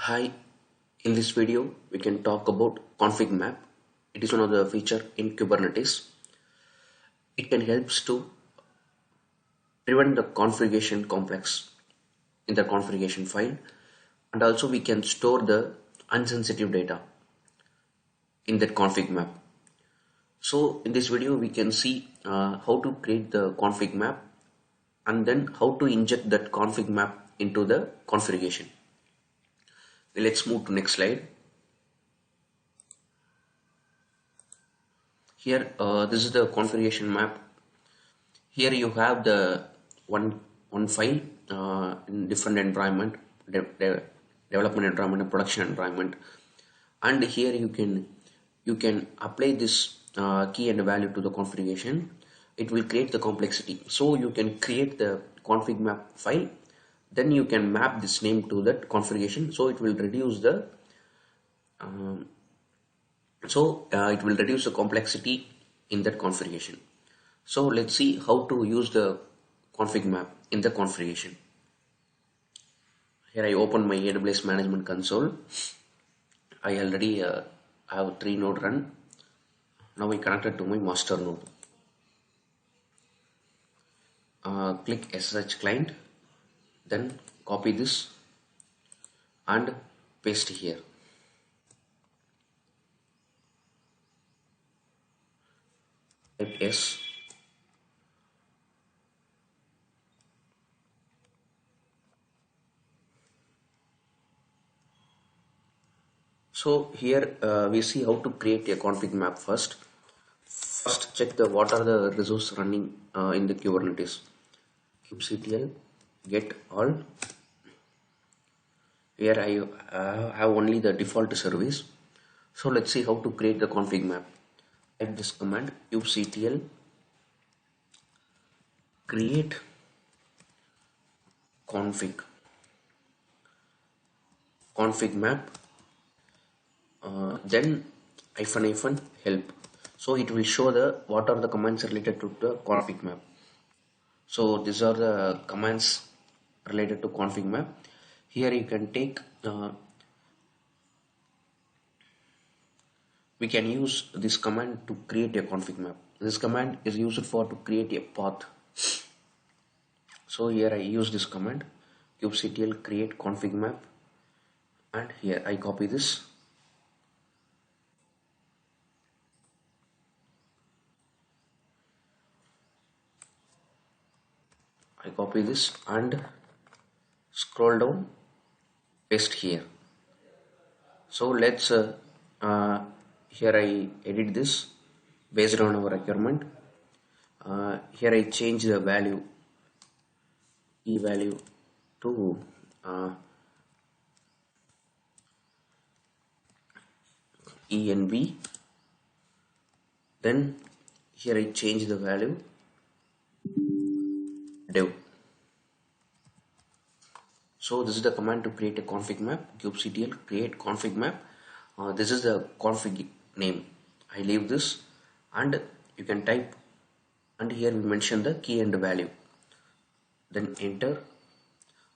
Hi, in this video we can talk about config map. It is one of the feature in Kubernetes. It can helps to prevent the configuration complex in the configuration file, and also we can store the unsensitive data in that config map. So in this video we can see how to create the config map and then how to inject that config map into the configuration. Let's move to next slide. Here this is the configuration map. Here you have the one file in different environment, development environment and production environment, and here you can apply this key and value to the configuration. It will create the complexity. So you can create the config map file, then you can map this name to that configuration. So it will reduce the complexity in that configuration. So let's see how to use the config map in the configuration. Here I open my AWS management console. I already have 3 node run. Now I connected to my master node. Click SSH client, then copy this and paste here. Type S. So here we see how to create a config map first. First check what are the resources running in the Kubernetes. kubectl get all. Here I have only the default service. So let's see how to create the config map. Type this command kubectl create config map, then --help. So it will show the what are the commands related to the config map. So these are the commands related to config map. Here you can take we can use this command to create a config map. This command is used for to create a path. So here I use this command kubectl create config map, and here I copy this. And scroll down, paste here. So let's here I edit this based on our requirement. Here I change the value value to env. Then here I change the value dev. So this is the command to create a config map. kubectl create config map. This is the config name. I leave this, and you can type, and here we mention the key and the value. Then enter.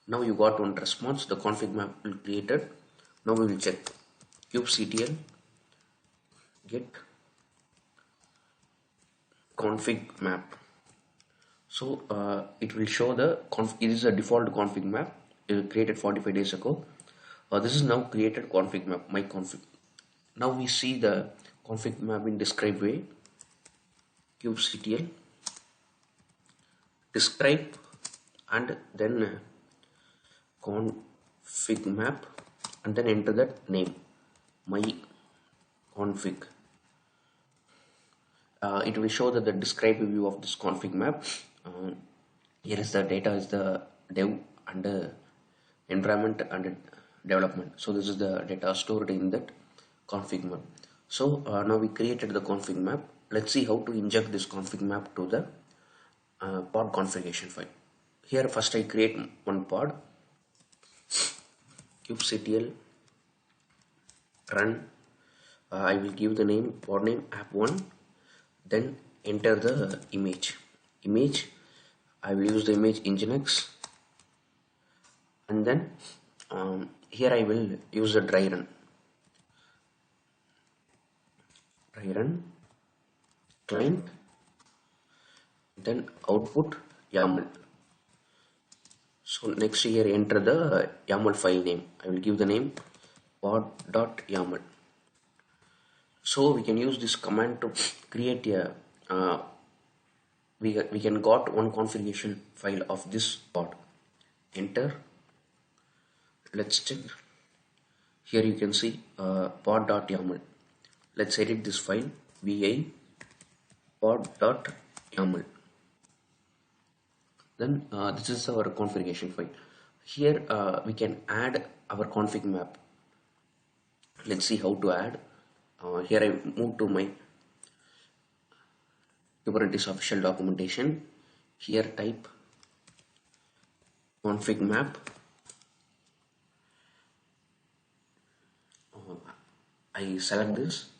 Now you got one response. The config map will created. Now we will check kubectl get config map. So it will show the it is a default config map. It was created 45 days ago. This is now created config map, my config. Now we see the config map in describe way. kubectl describe and then config map, and then enter that name, my config. It will show that the describe view of this config map. Here is the data is the dev and environment and development. So this is the data stored in that config map. So now we created the config map. Let's see how to inject this config map to the pod configuration file. Here first I create one pod. kubectl run. I will give the name pod name app1. Then enter the image. I will use the image nginx, and then Here I will use a dry run client, then output YAML. So next here enter the YAML file name. I will give the name pod.yaml. So we can use this command to create a we can got one configuration file of this pod. Enter. Let's check. Here you can see pod.yaml. Let's edit this file vi pod.yaml. Then this is our configuration file. Here we can add our config map. Let's see how to add. Here I move to my Kubernetes official documentation. Here type config map. I select this,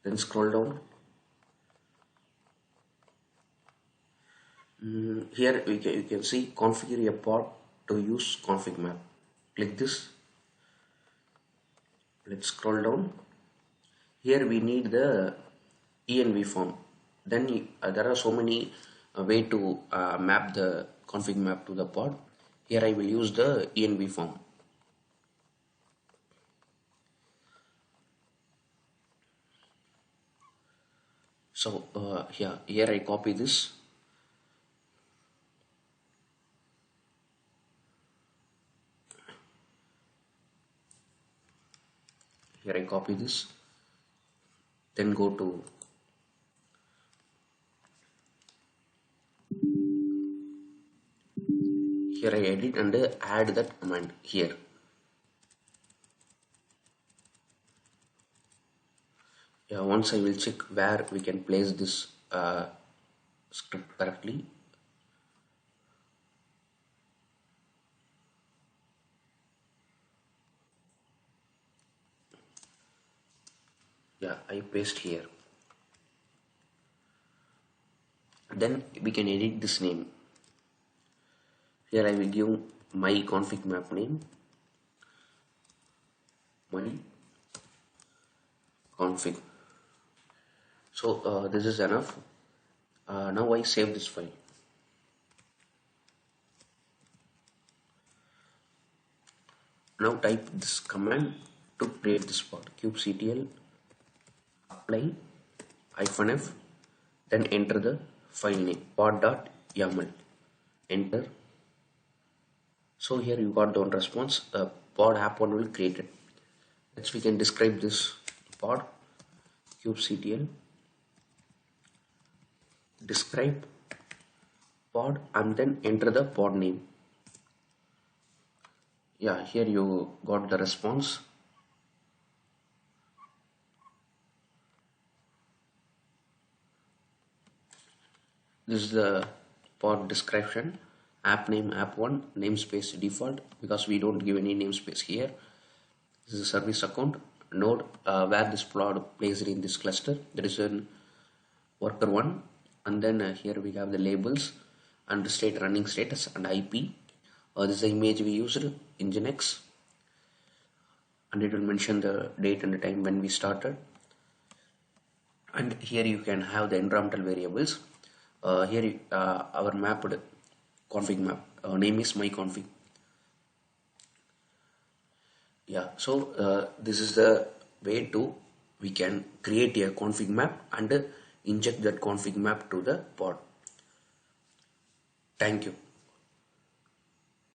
then scroll down. Here you can see configure a pod to use config map. Click this. Let's scroll down. Here we need the env form. Then there are so many way to map the config map to the pod. Here I will use the env form. So here I copy this. Here I copy this, then go to here I edit and add that command here. Yeah, once I will check where we can place this script correctly. Yeah, I paste here. Then we can edit this name. Here I will give my config map name, my config. So this is enough. Now I save this file. Now type this command to create this pod. kubectl apply -f, then enter the file name pod.yaml. Enter. So here you got the one response. Pod app1 will create it. Next we can describe this pod. kubectl describe pod and then enter the pod name. Yeah, here you got the response. This is the pod description. App name app1, namespace default because we don't give any namespace here. This is a service account node where this pod placed in this cluster. There is an worker 1, and then here we have the labels and state running status and IP. This is the image we used, Nginx, and it will mention the date and the time when we started. And here you can have the environmental variables. Here our mapped config map name is my config. Yeah, so this is the way to we can create a config map and inject that config map to the pod. Thank you.